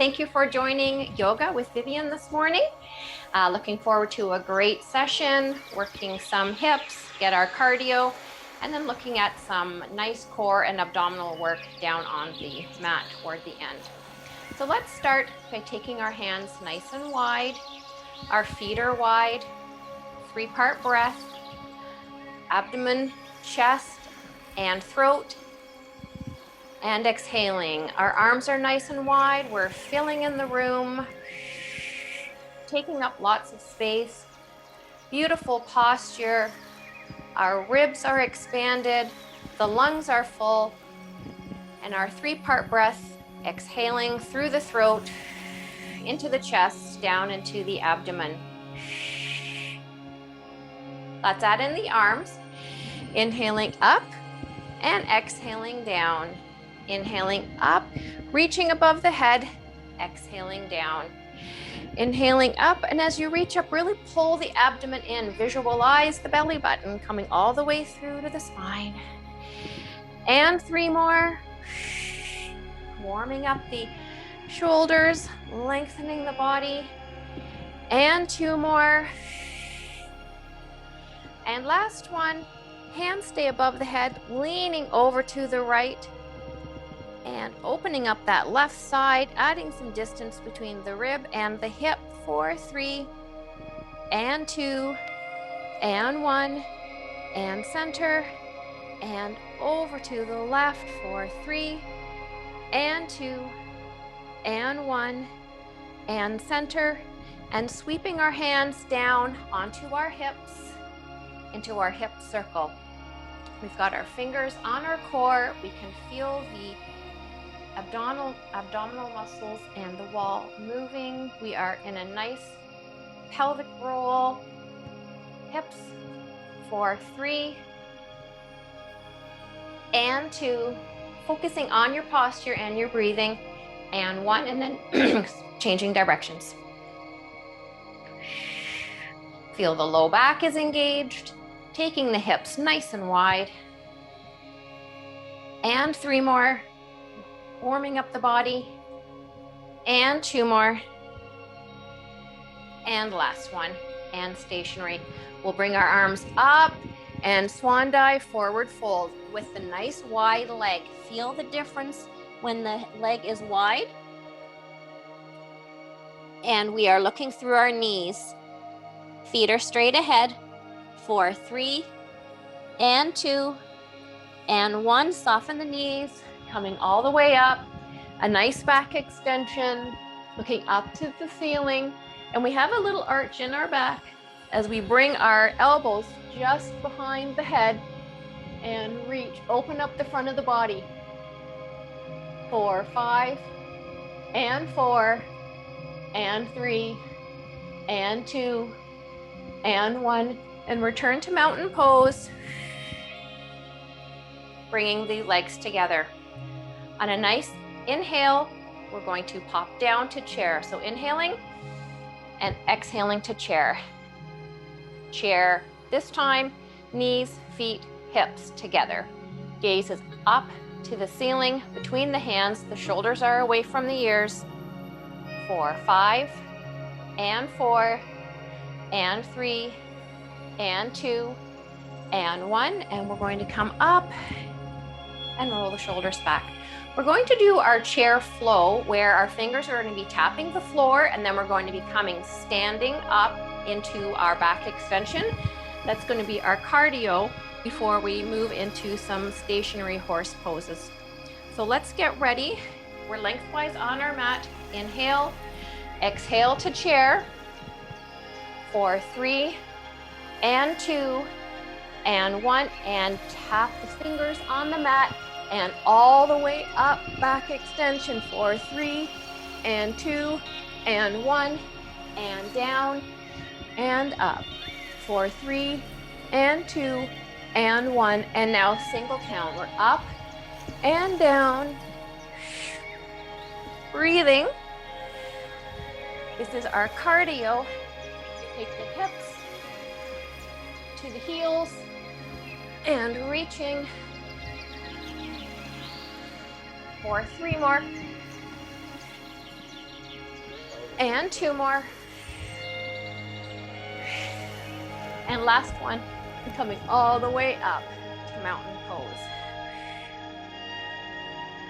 Thank you for joining Yoga with Vivian this morning. Looking forward to a great session, working some hips, get our cardio, and then looking at some nice core and abdominal work down on the mat toward the end. So let's start by taking our hands nice and wide. Our feet are wide, 3-part breath, abdomen, chest, and throat. And exhaling, our arms are nice and wide. We're filling in the room, taking up lots of space. Beautiful posture. Our ribs are expanded, the lungs are full, and our 3-part breath, exhaling through the throat, into the chest, down into the abdomen. Let's add in the arms, inhaling up and exhaling down. Inhaling up, reaching above the head, exhaling down. Inhaling up, and as you reach up, really pull the abdomen in. Visualize the belly button coming all the way through to the spine. And 3 more. Warming up the shoulders, lengthening the body. And 2 more. And last one, hands stay above the head, leaning over to the right. And opening up that left side, adding some distance between the rib and the hip. 4, 3, and 2, and 1, and center, and over to the left. 4, 3, and 2, and 1, and center, and sweeping our hands down onto our hips, into our hip circle. We've got our fingers on our core. We can feel the abdominal muscles and the wall moving. We are in a nice pelvic roll. Hips. 4, 3, and 2. Focusing on your posture and your breathing. And 1, and then changing directions. Feel the low back is engaged, taking the hips nice and wide. And 3 more. Warming up the body. And 2 more. And last one. And stationary. We'll bring our arms up and swan dive, forward fold with the nice wide leg. Feel the difference when the leg is wide. And we are looking through our knees. Feet are straight ahead. 4, 3, and 2, and 1. Soften the knees. Coming all the way up, a nice back extension, looking up to the ceiling. And we have a little arch in our back as we bring our elbows just behind the head and reach, open up the front of the body. 4, 5, and 4, and 3, and 2, and 1, and return to mountain pose, bringing the legs together. On a nice inhale, we're going to pop down to chair. So inhaling and exhaling to chair. Chair. This time, knees, feet, hips together. Gaze is up to the ceiling between the hands. The shoulders are away from the ears. 4, 5, and 4, and 3, and 2, and 1. And we're going to come up and roll the shoulders back. We're going to do our chair flow where our fingers are going to be tapping the floor, and then we're going to be coming standing up into our back extension. That's going to be our cardio before we move into some stationary horse poses. So let's get ready. We're lengthwise on our mat. Inhale, exhale to chair. 4, 3, and 2, and 1, and tap the fingers on the mat. And all the way up, back extension. 4, 3, and 2, and 1, and down, and up. 4, 3, and 2, and 1, and now single count. We're up and down. Breathing. This is our cardio. Take the hips to the heels and reaching. 4, 3 more. And 2 more. And last one, and coming all the way up to mountain pose.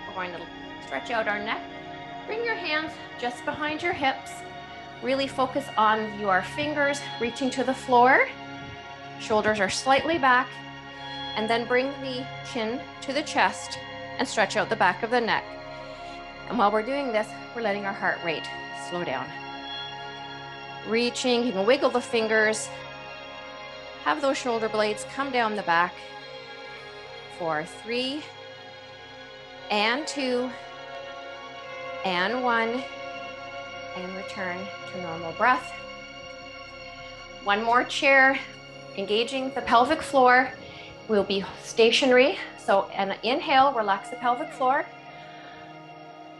We're going to stretch out our neck. Bring your hands just behind your hips. Really focus on your fingers reaching to the floor. Shoulders are slightly back. And then bring the chin to the chest and stretch out the back of the neck. And while we're doing this, we're letting our heart rate slow down. Reaching, you can wiggle the fingers. Have those shoulder blades come down the back for 3 and 2 and 1, and return to normal breath. One more chair, engaging the pelvic floor. We'll be stationary. So an inhale, relax the pelvic floor.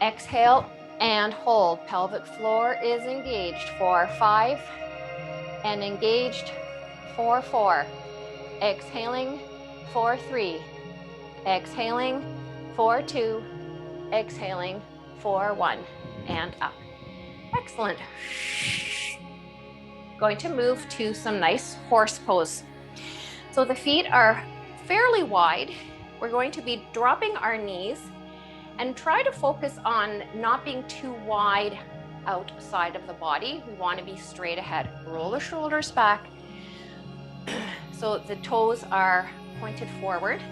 Exhale and hold. Pelvic floor is engaged for 5 and engaged for 4. Exhaling for 3. Exhaling for 2. Exhaling for 1. And up. Excellent. Going to move to some nice horse pose. So the feet are fairly wide. We're going to be dropping our knees and try to focus on not being too wide outside of the body. We want to be straight ahead. Roll the shoulders back so the toes are pointed forward.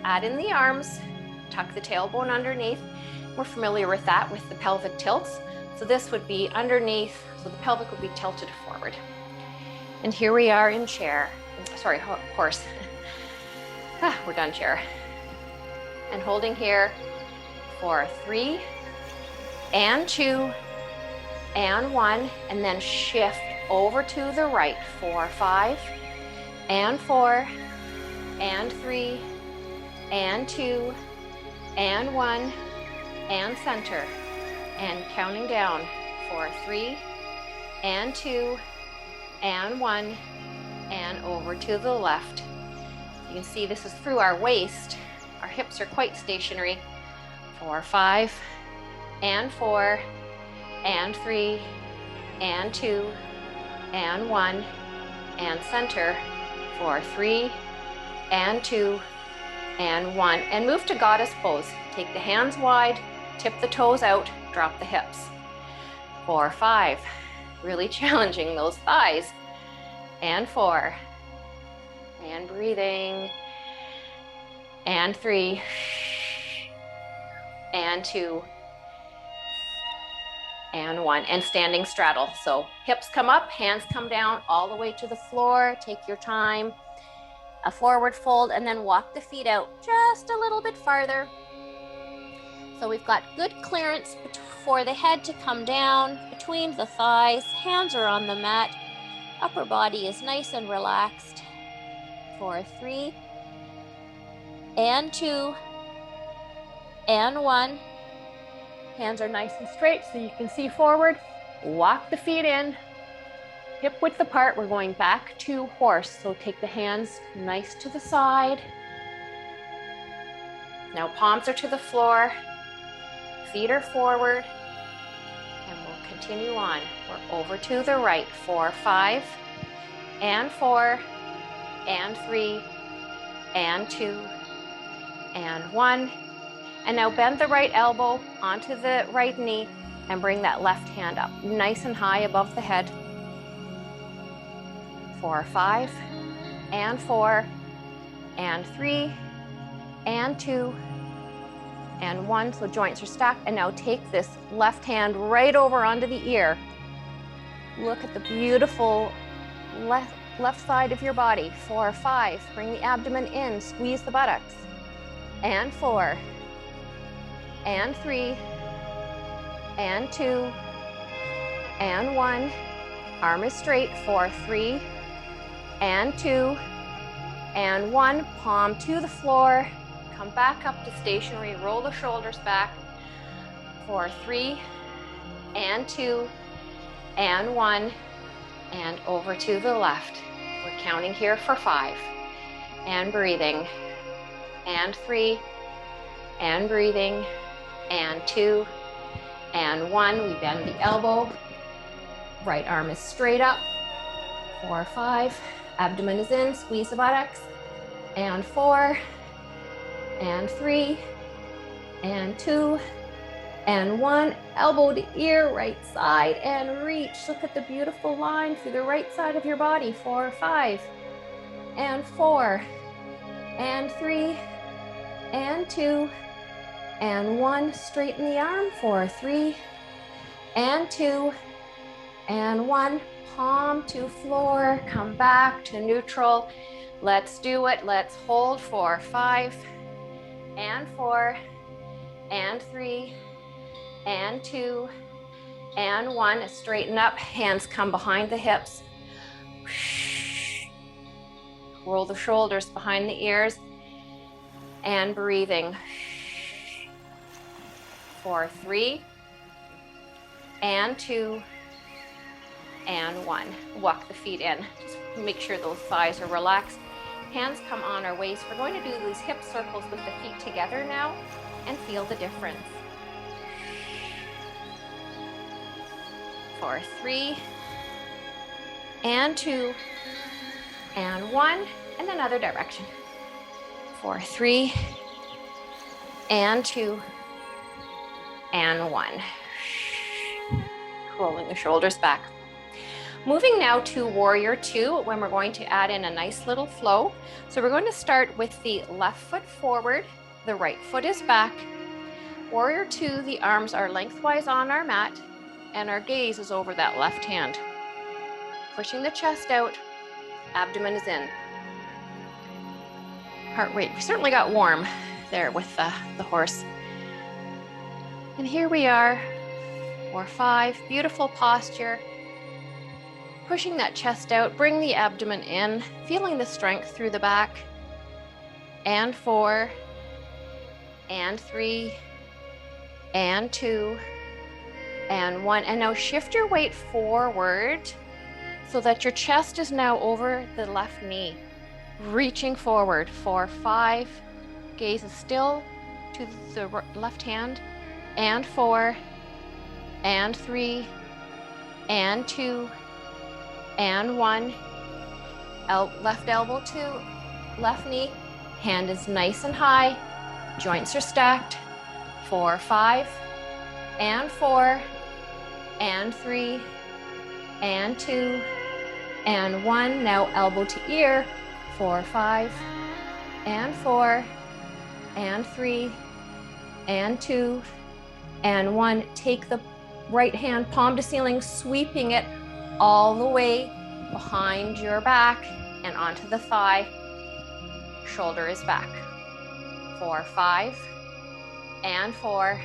Add in the arms, tuck the tailbone underneath. We're familiar with that with the pelvic tilts. So this would be underneath, so the pelvic would be tilted forward. And here we are in chair. Sorry, horse. We're done chair. And holding here for 3 and 2 and 1, and then shift over to the right for 5 and 4 and 3 and 2 and 1 and center, and counting down for 3 and 2 and 1 and over to the left. You can see this is through our waist. Our hips are quite stationary. For 5 and 4 and 3 and 2 and 1 and center for 3 and 2 and 1, and move to goddess pose. Take the hands wide, tip the toes out, drop the hips. For 5, really challenging those thighs. And 4, and breathing. And 3, and 2, and 1, and standing straddle. So hips come up, hands come down all the way to the floor. Take your time. A forward fold, and then walk the feet out just a little bit farther. So we've got good clearance for the head to come down between the thighs. Hands are on the mat. Upper body is nice and relaxed. For 3 and 2 and 1. Hands are nice and straight so you can see forward. Walk the feet in. Hip width apart. We're going back to horse. So take the hands nice to the side. Now palms are to the floor. Feet are forward. And we'll continue on. We're over to the right for 5 and 4 and 3 and 2 and 1. And now bend the right elbow onto the right knee and bring that left hand up nice and high above the head. For 5 and 4 and 3 and 2 and 1. So joints are stacked. And now take this left hand right over onto the ear. Look at the beautiful left side of your body. 4, 5, bring the abdomen in, squeeze the buttocks. And 4 and 3 and 2 and 1. Arm is straight for 3 and 2 and 1. Palm to the floor. Come back up to stationary. Roll the shoulders back for 3 and 2 and 1, and over to the left. We're counting here for 5 and breathing, and 3 and breathing, and 2 and 1. We bend the elbow Right arm is straight up. 4, 5. Abdomen is in, squeeze the buttocks. And 4, and 3, and 2, and 1. Elbow to ear, right side, and reach. Look at the beautiful line through the right side of your body. 4, 5, and 4, and 3, and 2, and 1. Straighten the arm. 4, 3, and 2, and 1. Palm to floor. Come back to neutral. Let's do it. Let's hold. 4, 5, and 4, and 3, and 2, and 1. Straighten up. Hands come behind the hips. Roll the shoulders behind the ears. And breathing. 4, 3, and 2, and 1. Walk the feet in. Just make sure those thighs are relaxed. Hands come on our waist. We're going to do these hip circles with the feet together now and feel the difference. 4, 3, and 2, and 1, and another direction. 4, 3, and 2, and 1. Rolling the shoulders back. Moving now to Warrior 2, when we're going to add in a nice little flow. So we're going to start with the left foot forward, the right foot is back. Warrior 2, the arms are lengthwise on our mat, and our gaze is over that left hand. Pushing the chest out, abdomen is in. Heart rate, we certainly got warm there with the horse. And here we are, 4, 5, beautiful posture. Pushing that chest out, bring the abdomen in, feeling the strength through the back. And 4, and 3, and 2, and 1. And now shift your weight forward so that your chest is now over the left knee. Reaching forward. 4, 5, gaze is still to the left hand. And 4, and 3, and 2, and 1. Left elbow to left knee. Hand is nice and high. Joints are stacked. 4, 5, and 4, and 3, and 2, and 1. Now elbow to ear. 4, 5, and 4, and 3, and 2, and 1. Take the right hand, palm to ceiling, sweeping it all the way behind your back and onto the thigh. Shoulder is back. 4, 5, and 4,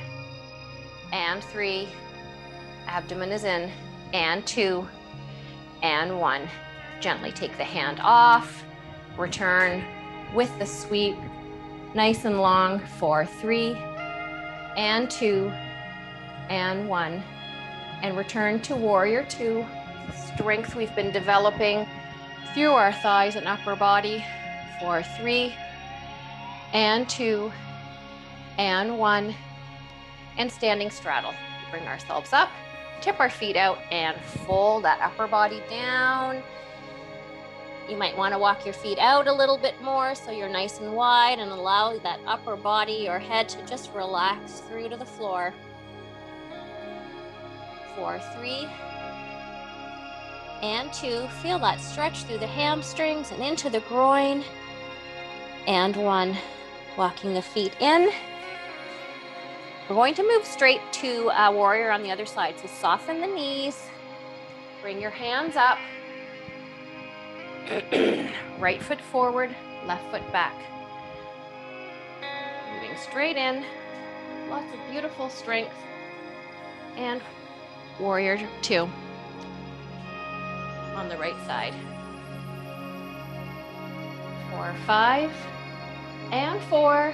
and 3. Abdomen is in. And 2, and 1. Gently take the hand off. Return with the sweep. Nice and long. 4, 3, and 2, and 1. And return to Warrior 2. Strength we've been developing through our thighs and upper body. 4, 3, and 2, and 1. And standing straddle. Bring ourselves up, tip our feet out, and fold that upper body down. You might want to walk your feet out a little bit more so you're nice and wide, and allow that upper body, your head, to just relax through to the floor. 4, 3, and 2. Feel that stretch through the hamstrings and into the groin. And 1. Walking the feet in. We're going to move straight to Warrior on the other side. So soften the knees. Bring your hands up. Right foot forward, left foot back. Moving straight in. Lots of beautiful strength. And Warrior 2 on the right side. 4, 5, and 4,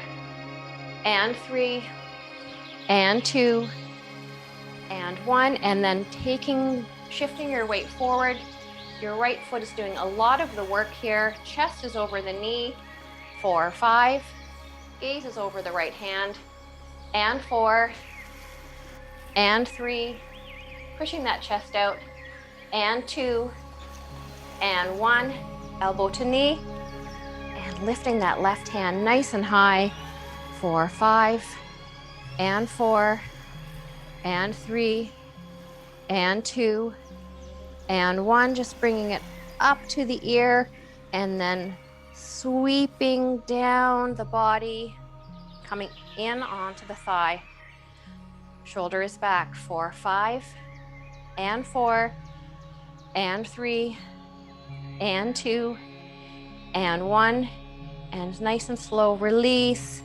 and 3, and 2, and 1. And then shifting your weight forward. Your right foot is doing a lot of the work here. Chest is over the knee. 4, 5. Gaze is over the right hand. And 4, and 3. Pushing that chest out. and 2, and 1. Elbow to knee, and lifting that left hand nice and high for 5, and 4, and 3, and 2, and 1. Just bringing it up to the ear, and then sweeping down the body, coming in onto the thigh. Shoulder is back for 5, and 4, and 3, and 2, and 1. And nice and slow release,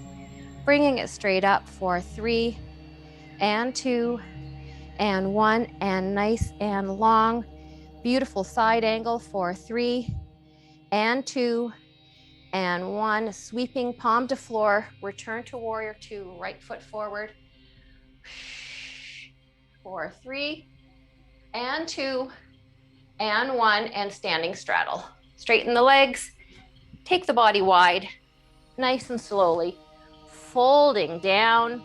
bringing it straight up for 3, and 2, and 1. And nice and long, beautiful side angle for 3, and 2, and 1. Sweeping palm to floor, return to warrior 2, right foot forward for 3, and 2, and 1. And standing straddle. Straighten the legs, take the body wide, nice and slowly, folding down.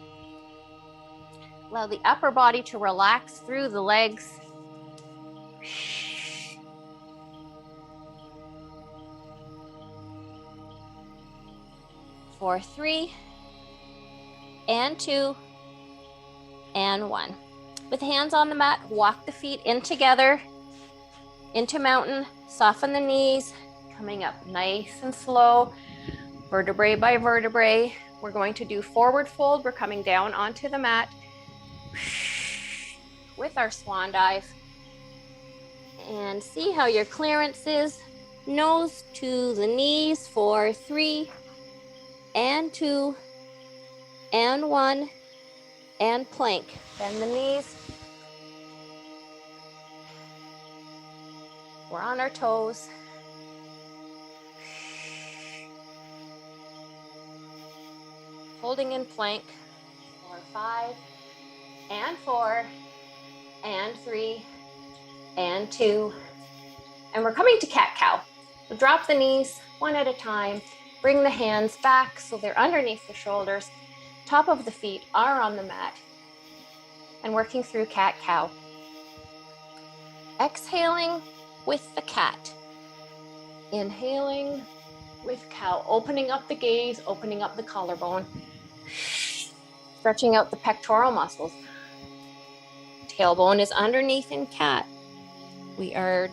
Allow the upper body to relax through the legs. For 3, and 2, and 1. With hands on the mat, walk the feet in together, into mountain, soften the knees, coming up nice and slow, vertebrae by vertebrae. We're going to do forward fold. We're coming down onto the mat with our swan dive. And see how your clearance is. Nose to the knees for 3, and 2, and 1, and plank. Bend the knees. We're on our toes. Holding in plank for 5, and 4, and 3, and 2. And we're coming to cat-cow. So drop the knees one at a time. Bring the hands back so they're underneath the shoulders. Top of the feet are on the mat. And working through cat-cow. Exhaling with the cat. Inhaling with cow. Opening up the gaze, opening up the collarbone. Stretching out the pectoral muscles. Tailbone is underneath in cat. We are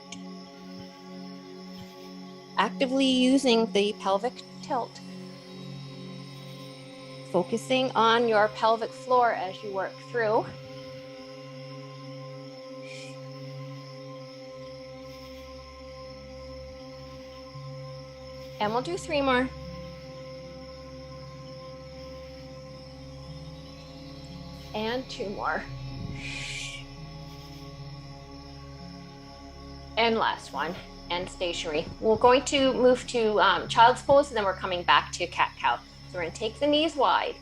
actively using the pelvic tilt. Focusing on your pelvic floor as you work through. And we'll do 3 more. And 2 more. And last one, and stationary. We're going to move to child's pose, and then we're coming back to cat-cow. So we're gonna take the knees wide,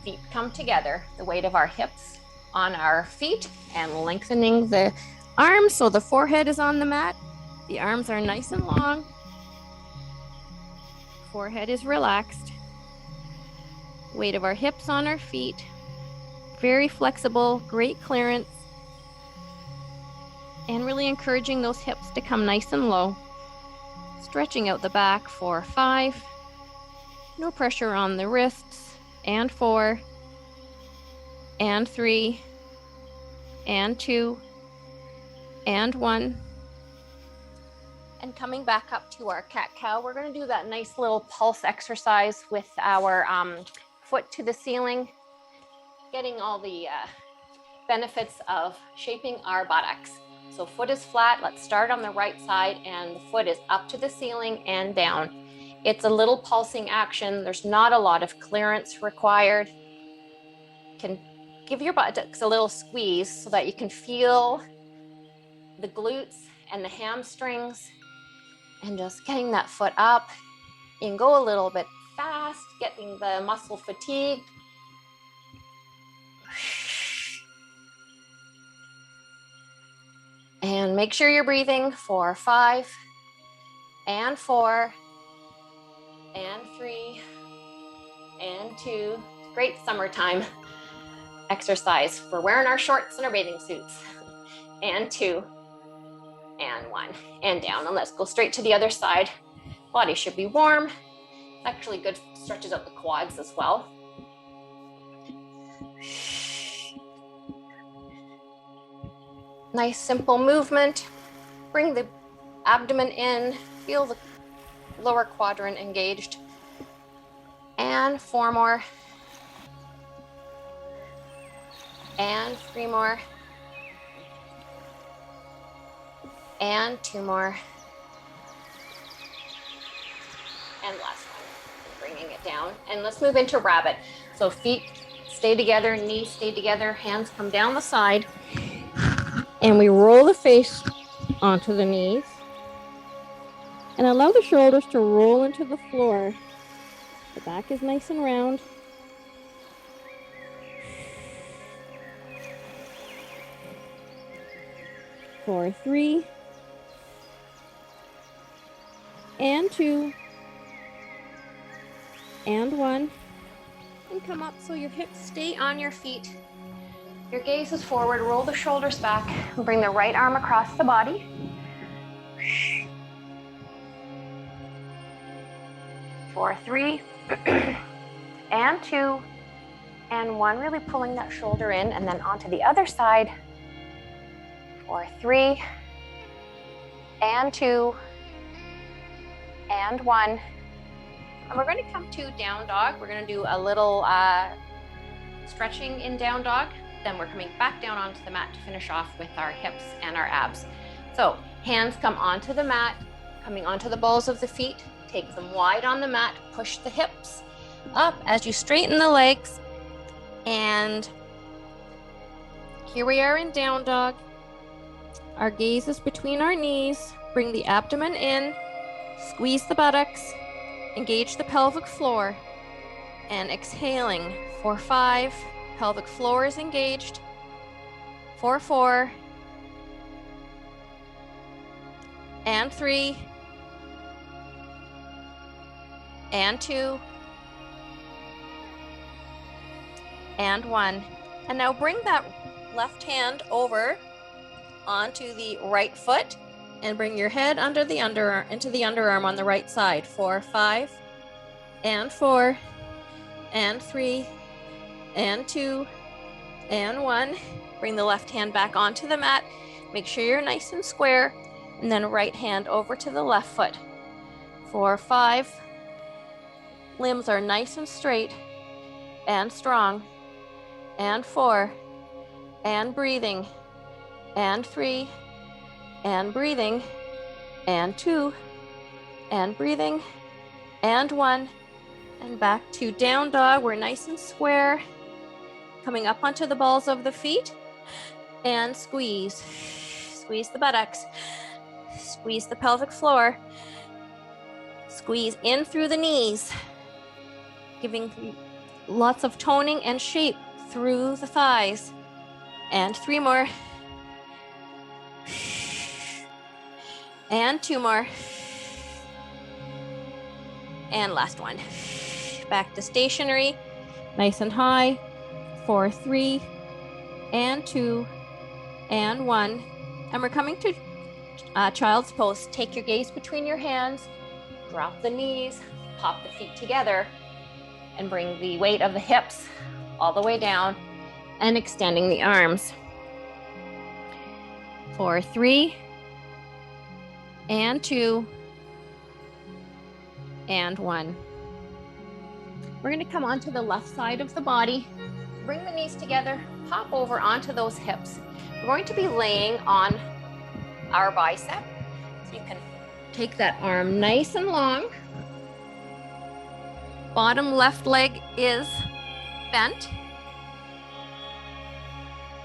feet come together, the weight of our hips on our feet, and lengthening the arms so the forehead is on the mat. The arms are nice and long. Forehead is relaxed. Weight of our hips on our feet. Very flexible, great clearance. And really encouraging those hips to come nice and low. Stretching out the back for 5. No pressure on the wrists. And 4. And 3. And 2. And 1. And coming back up to our cat-cow, we're going to do that nice little pulse exercise with our foot to the ceiling, getting all the benefits of shaping our buttocks. So foot is flat. Let's start on the right side, and the foot is up to the ceiling and down. It's a little pulsing action. There's not a lot of clearance required. You can give your buttocks a little squeeze so that you can feel the glutes and the hamstrings, and just getting that foot up. You can go a little bit fast, getting the muscle fatigued. And make sure you're breathing for 5, and 4, and 3, and 2. Great summertime exercise for wearing our shorts and our bathing suits. And 2, and 1, and down. And let's go straight to the other side. Body should be warm. Actually good, stretches out the quads as well. Nice simple movement. Bring the abdomen in, feel the lower quadrant engaged. And 4 more. And 3 more. And 2 more. And last one, bringing it down. And let's move into rabbit. So feet stay together, knees stay together, hands come down the side. And we roll the face onto the knees. And allow the shoulders to roll into the floor. The back is nice and round. For 3. And 2. And 1. And come up so your hips stay on your feet. Your gaze is forward, roll the shoulders back, and bring the right arm across the body. For 3, and 2, and 1, really pulling that shoulder in, and then onto the other side. For 3, and 2, and 1. And we're going to come to down dog. We're going to do a little stretching in down dog. Then we're coming back down onto the mat to finish off with our hips and our abs. So hands come onto the mat, coming onto the balls of the feet. Take them wide on the mat, push the hips up as you straighten the legs. And here we are in down dog. Our gaze is between our knees. Bring the abdomen in, squeeze the buttocks, engage the pelvic floor, and exhaling for 5. Pelvic floor is engaged. For 4. And 3. And 2. And 1. And now bring that left hand over onto the right foot and bring your head under the into the underarm on the right side. For 5. And 4. And 3. And 2, and 1. Bring the left hand back onto the mat. Make sure you're nice and square. And then right hand over to the left foot. For 5. Limbs are nice and straight and strong. And 4. And breathing. And 3. And breathing. And 2. And breathing. And 1. And back to down dog. We're nice and square. Coming up onto the balls of the feet and squeeze. Squeeze the buttocks. Squeeze the pelvic floor. Squeeze in through the knees, giving lots of toning and shape through the thighs. And 3 more. And 2 more. And last one. Back to stationary, nice and high. For 3, and 2, and 1. And we're coming to child's pose. Take your gaze between your hands, drop the knees, pop the feet together, and bring the weight of the hips all the way down and extending the arms. For 3, and 2, and 1. We're going to come onto the left side of the body. Bring the knees together, pop over onto those hips. We're going to be laying on our bicep. So you can take that arm nice and long. Bottom left leg is bent.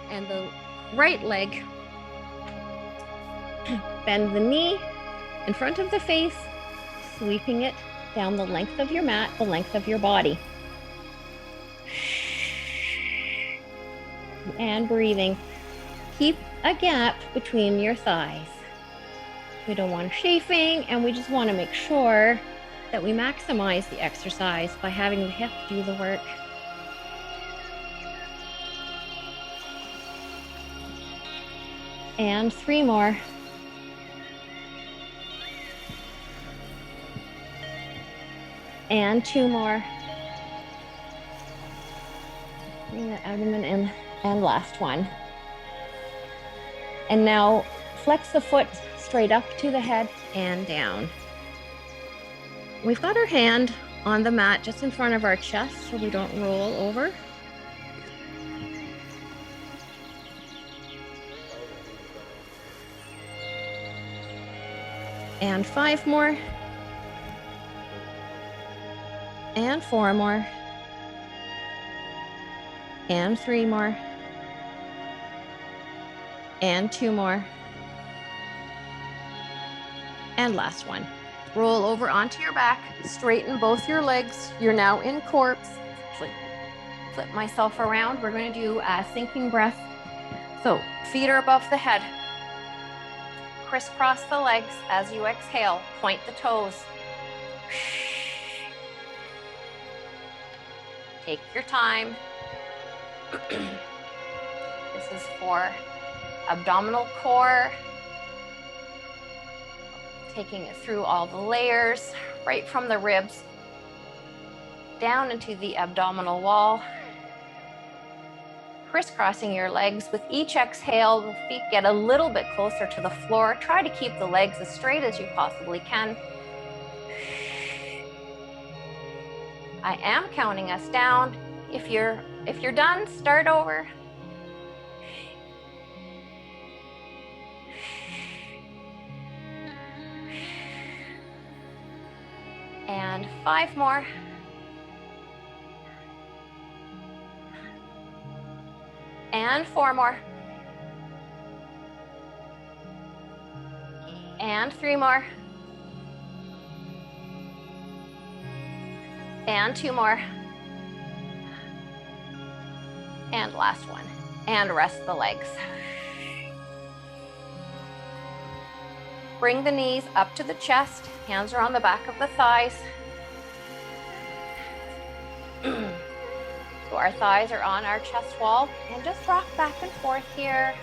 And the right leg, bend the knee in front of the face, sweeping it down the length of your mat, the length of your body. And breathing. Keep a gap between your thighs. We don't want chafing, and we just want to make sure that we maximize the exercise by having the hip do the work. And 3 more. And 2 more. Bring the abdomen in, and last one. And now flex the foot straight up to the head and down. We've got our hand on the mat just in front of our chest so we don't roll over. And 5 more. And 4 more. And 3 more. And 2 more. And last one. Roll over onto your back, straighten both your legs. You're now in corpse. Flip myself around. We're going to do a sinking breath. So feet are above the head. Crisscross the legs as you exhale. Point the toes. Take your time. This is for abdominal core. Taking it through all the layers, right from the ribs, down into the abdominal wall. Crisscrossing your legs. With each exhale, the feet get a little bit closer to the floor. Try to keep the legs as straight as you possibly can. I am counting us down. If you're done, start over. And 5 more. And 4 more. And 3 more. And 2 more. And last one. And rest the legs. Bring the knees up to the chest. Hands are on the back of the thighs. So our thighs are on our chest wall. And just rock back and forth here.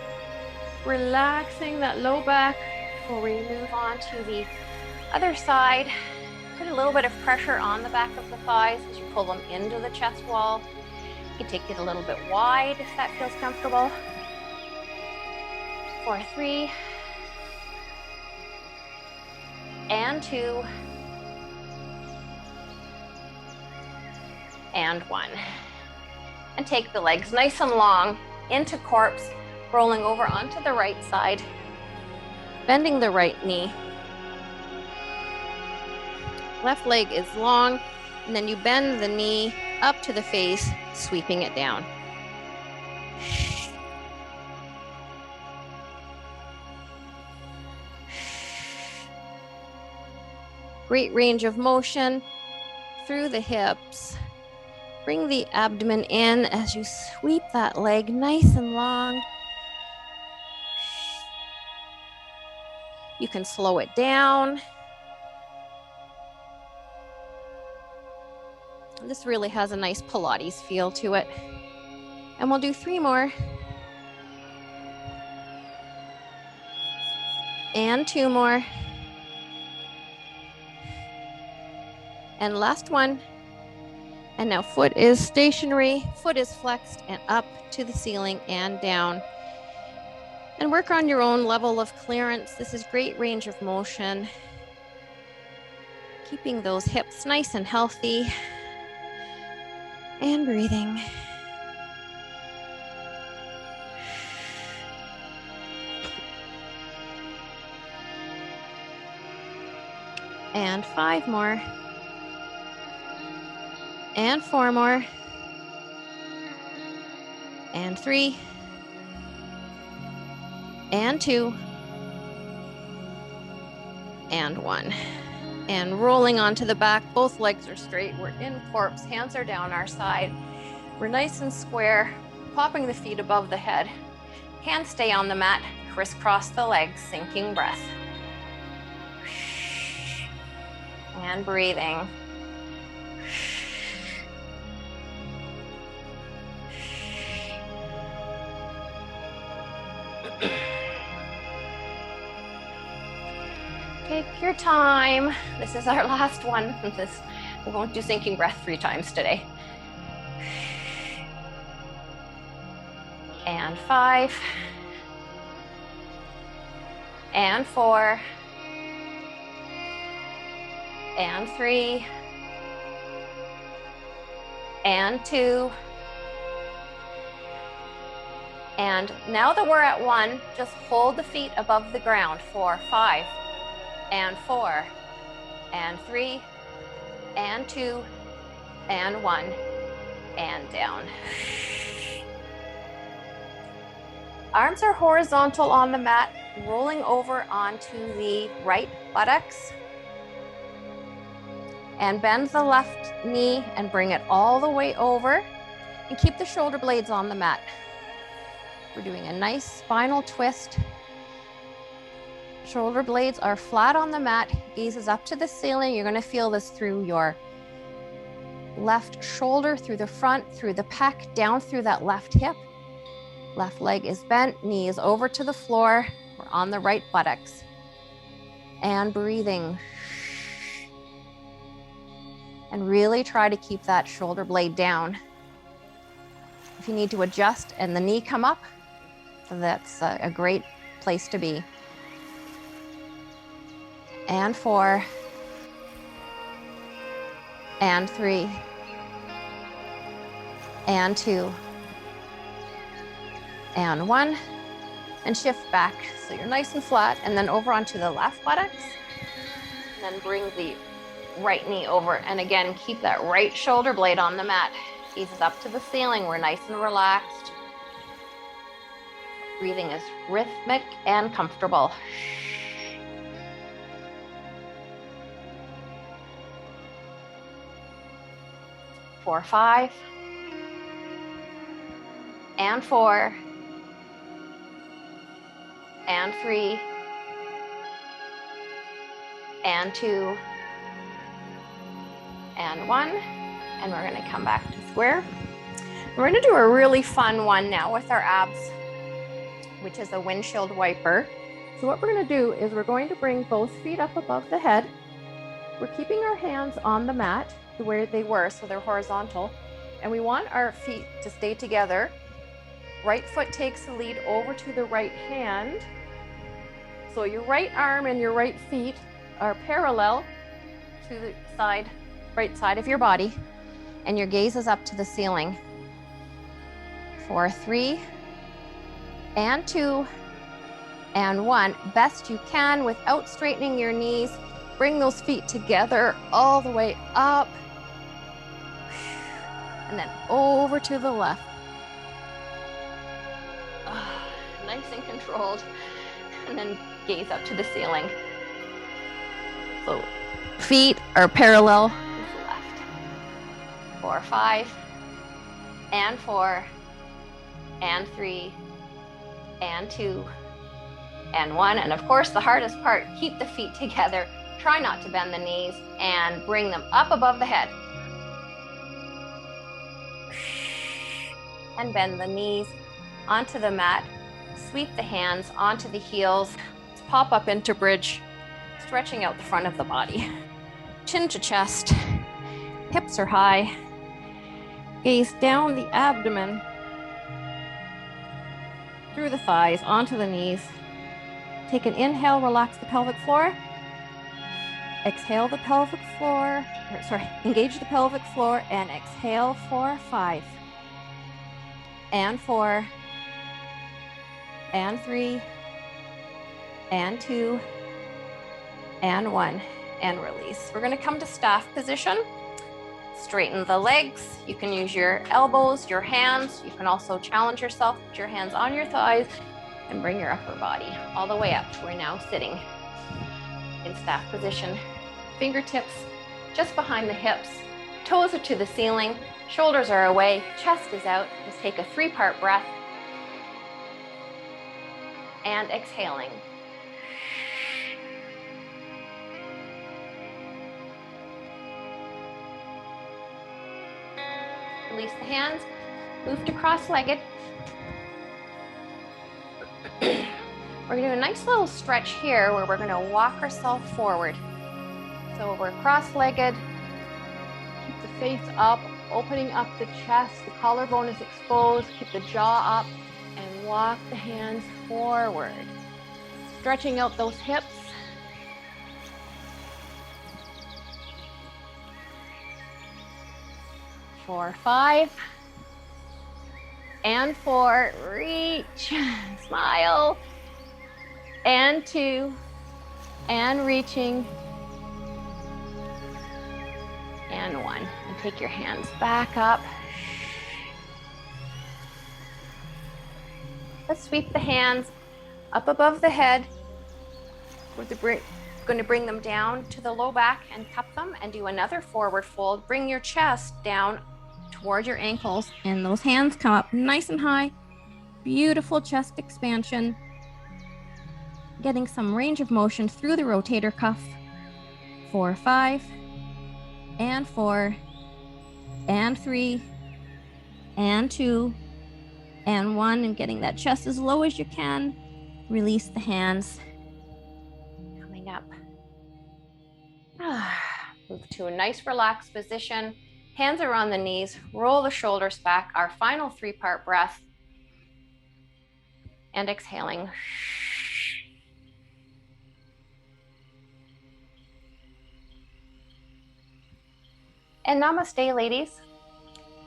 Relaxing that low back before we move on to the other side. Put a little bit of pressure on the back of the thighs as you pull them into the chest wall. You can take it a little bit wide if that feels comfortable. For 3. And 2. And 1. And take the legs nice and long into corpse, rolling over onto the right side, bending the right knee. Left leg is long, and then you bend the knee up to the face, sweeping it down. Great range of motion through the hips. Bring the abdomen in as you sweep that leg nice and long. You can slow it down. This really has a nice Pilates feel to it. And we'll do 3 more. And 2 more. And last one. And now foot is stationary, foot is flexed and up to the ceiling and down. And work on your own level of clearance. This is great range of motion. Keeping those hips nice and healthy. And breathing. And 5 more. And 4 more. And 3. And 2. And 1. And rolling onto the back, both legs are straight. We're in corpse, hands are down our side. We're nice and square, popping the feet above the head. Hands stay on the mat, crisscross the legs, sinking breath. And breathing. Take your time. This is our last one. This We won't do sinking breath 3 times today. And 5. And 4. And 3. And 2. And now that we're at 1, just hold the feet above the ground for 5, and 4, and 3, and 2, and 1, and down. Arms are horizontal on the mat, rolling over onto the right buttocks. And bend the left knee and bring it all the way over, and keep the shoulder blades on the mat. We're doing a nice spinal twist. Shoulder blades are flat on the mat, gaze is up to the ceiling. You're going to feel this through your left shoulder, through the front, through the pec, down through that left hip. Left leg is bent, knee is over to the floor. We're on the right buttocks. And breathing. And really try to keep that shoulder blade down. If you need to adjust and the knee come up, that's a great place to be. And 4. And 3. And 2. And 1. And shift back so you're nice and flat, and then over onto the left buttocks. And then bring the right knee over, and again keep that right shoulder blade on the mat. Gaze is up to the ceiling. We're nice and relaxed. Breathing is rhythmic and comfortable. For 5, and 4, and 3, and 2, and 1, and we're going to come back to square. We're going to do a really fun one now with our abs, which is a windshield wiper. So what we're going to do is we're going to bring both feet up above the head. We're keeping our hands on the mat where they were, so they're horizontal, and we want our feet to stay together. Right foot takes the lead over to the right hand. So your right arm and your right feet are parallel to the side, right side of your body, and your gaze is up to the ceiling. For 3, and 2, and 1. Best you can without straightening your knees. Bring those feet together all the way up. And then over to the left. Nice and controlled. And then gaze up to the ceiling. So feet are parallel to the left. For 5, and 4, and 3, and 2, and 1. And of course, the hardest part, keep the feet together. Try not to bend the knees and bring them up above the head. And bend the knees onto the mat. Sweep the hands onto the heels. Let's pop up into bridge, stretching out the front of the body. Chin to chest. Hips are high. Gaze down the abdomen, through the thighs, onto the knees. Take an inhale, relax the pelvic floor. Exhale the pelvic floor, engage the pelvic floor, and exhale for 5, and 4, and 3, and 2, and 1, and release. We're going to come to staff position. Straighten the legs. You can use your elbows, your hands. You can also challenge yourself, put your hands on your thighs, and bring your upper body all the way up. We're now sitting in staff position. Fingertips just behind the hips. Toes are to the ceiling. Shoulders are away. Chest is out. Let's take a 3-part breath. And exhaling. Release the hands. Move to cross-legged. We're going to do a nice little stretch here where we're going to walk ourselves forward. So we're cross-legged, the face up, opening up the chest, the collarbone is exposed, keep the jaw up, and walk the hands forward. Stretching out those hips. Four, five, and four, reach, smile, and two, and reaching, and one. And take your hands back up. Let's sweep the hands up above the head. We're going to bring them down to the low back and cup them and do another forward fold. Bring your chest down toward your ankles and those hands come up nice and high. Beautiful chest expansion. Getting some range of motion through the rotator cuff. 4, 5, and 4, and 3, and 2, and 1, and getting that chest as low as you can. Release the hands. Coming up. Move to a nice relaxed position. Hands are on the knees. Roll the shoulders back. Our final 3-part breath. And exhaling. And namaste, ladies.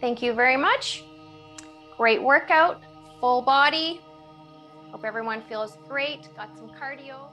Thank you very much. Great workout, full body. Hope everyone feels great, got some cardio.